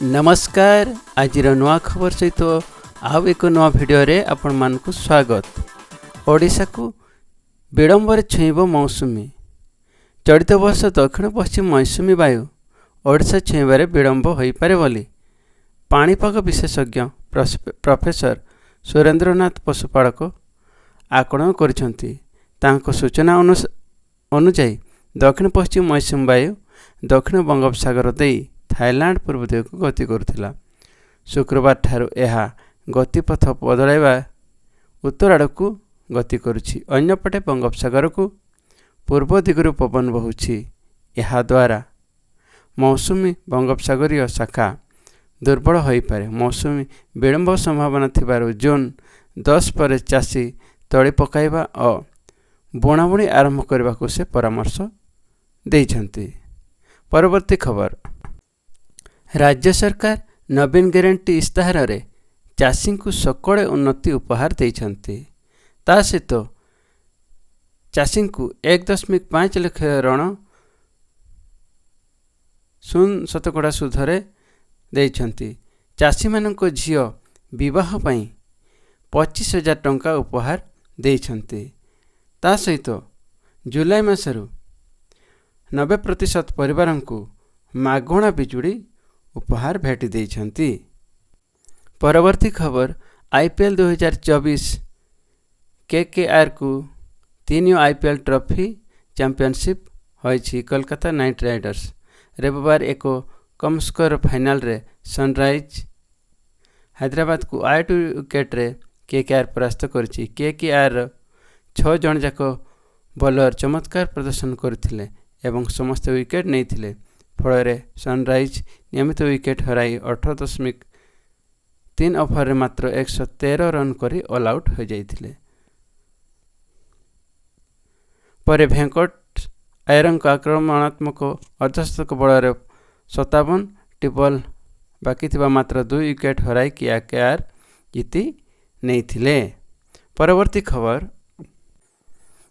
नमस्कार आज नुआ खबर सहित आउ एक नुआ भिडियो रे आपण मानकु स्वागत। ओडिशा को विडंबर छुईब मौसुमी। चलित वर्ष दक्षिण पश्चिम मौसुमी वायु ओडिशा छुईबार विडंब हो पारे बोली पाणीपाग विशेषज्ञ प्रोफेसर सुरेंद्रनाथ पशुपालक आकलन करिसेंती। तांको सूचना अनुसार दक्षिण पश्चिम मौसुमी वायु दक्षिण बंगोपसागर दे थाईलैंड पूर्व दिग को गति करुला। शुक्रवार ठारू यह गतिपथ बदलाइबा उत्तर आड़ को गति करुछि। अन्यपटे बंगोपसागर को पूर्व दिगरू पवन बहुछि। यह द्वारा मौसुमी बंगोपसागरीय शाखा दुर्बल हो पारे। मौसुमी विलंब संभावना थिबारु जून 10 पर चाषी तଳି पकाइबा और बुणाबुणी आरंभ करने को से परामर्श देइछन्ति। परवर्ती खबर राज्य सरकार नवीन ग्यारंटी इस्ताहार रे चाषी को सकले उन्नति उपहार देइछन्ति। ता सहित चाषी को 1.5 लाख ऋण 0% सुधरे देइछन्ति। चाषी मानक झियो विवाह पई 25,000 टंका उपहार देइछन्ति। ता सहित जुलाई मासरू 90% परिवार को मागणा बिजुड़ी उपहार भेटी देइछन्ति। परवर्ती खबर आईपीएल 2024 केकेआर को 3 आईपीएल ट्रॉफी चैंपियनशिप होइछि। कोलकाता नाइट राइडर्स रविवार एक कम स्कोर फाइनल रे सनराइज हैदराबाद को 8 विकेट रे केकेआर परास्त करिछि। केकेआर 6 जन जाक बॉलर चमत्कार प्रदर्शन करथिले एवं समस्त विकेट नैथिले। फल सनराइज नियमित विकेट हराई 18.3 ओवर रे मात्र 113 रन करी ऑल आउट हो जाइथिले। परे भेंकट आयरंक आक्रमणात्मक अर्धशतक बल 57 टिबल बाकी थिबा मात्र 2 विकेट हराई केकेआर जीति नैथिले। परवर्ती खबर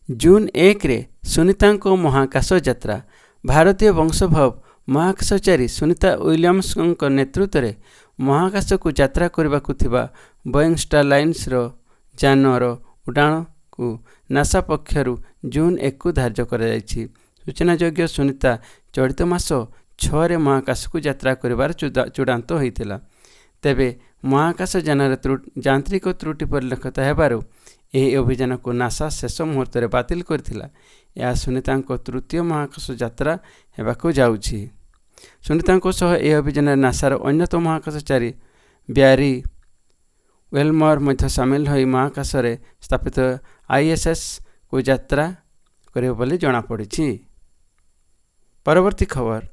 जून 1 रे सुनीता महाकाश यात्रा। भारतीय वंशोद्भव महाकाशचारी सुनीता विलियम्स नेतृत्व में महाकाश को यात्रा करने को थिबा बोइंग स्टारलाइन्स यानर उड़ाण को नासा पक्षरु जून 1 को धार्य कराଯାଇଛି। सूचनायोग्य सुनीता चलित मास 6 रे महाकाश को यात्रा करिवार चूड़ांत होइतिला। तेबे महाकाश यानर यांत्रिक त्रुटि परिलक्षित हेबारु ଏହି अभियान को नासा शेष मुहूर्त में बातिल करथिला। यह सुनीता तृतीय महाकाश यात्रा हेबाकु जाउछि। सुनीता सह यह अभियान नासार अन्यतम महाकाशचारी ब्यारी वेलमर मध्य सामिल होई महाकाश रे स्थापित आईएसएस को यात्रा करिबो बोली जणा पड़िछि। परवर्ती खबर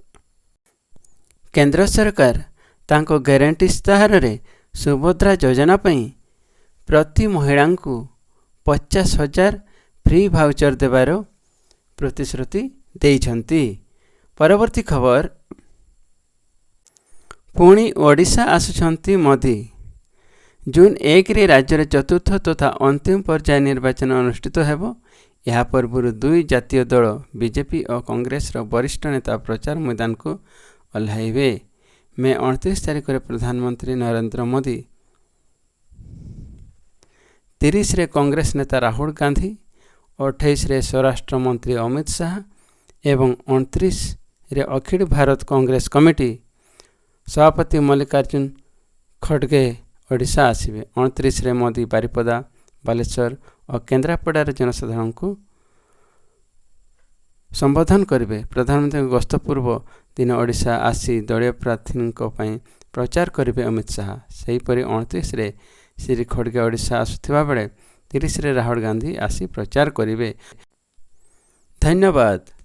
केंद्र सरकार तांको गारंटी इस्ताहार रे सुभद्रा योजना पई प्रति महिला को 50,000 फ्री भाउचर देवार प्रतिश्रुति देइछन्ति। परवर्ती खबर पुणी ओडिशा आसुछन्ति मोदी। जून 1 रे राज्य चतुर्थ तथा अंतिम पर्याय निर्वाचन अनुष्ठित हेबो। यह पूर्व 2 जातीय दल बीजेपी और कांग्रेस वरिष्ठ नेता प्रचार मैदान को ओह्लाइबे। मे 29 तारिख रे प्रधानमंत्री नरेंद्र मोदी, 30 रे कांग्रेस नेता राहुल गांधी, 28 रे स्वराष्ट्र मंत्री अमित शाह एवं 29 रे अखिल भारत कांग्रेस कमिटी सभापति मल्लिकार्जुन खड़गे ओडिशा आसिबे। 29 रे मोदी बारिपदा, बालेश्वर और केन्द्रापड़ार जनसाधारण को संबोधन करेंगे। प्रधानमंत्री गस्त पूर्व दिन ओडिशा आसी दलीय प्रार्थी प्रचार करेंगे अमित शाह। सेहीपरि 29 रे श्री खड़गे ओडिशा आसुथिबा बेले 30 रे राहुल गांधी आसी प्रचार करेंगे। धन्यवाद।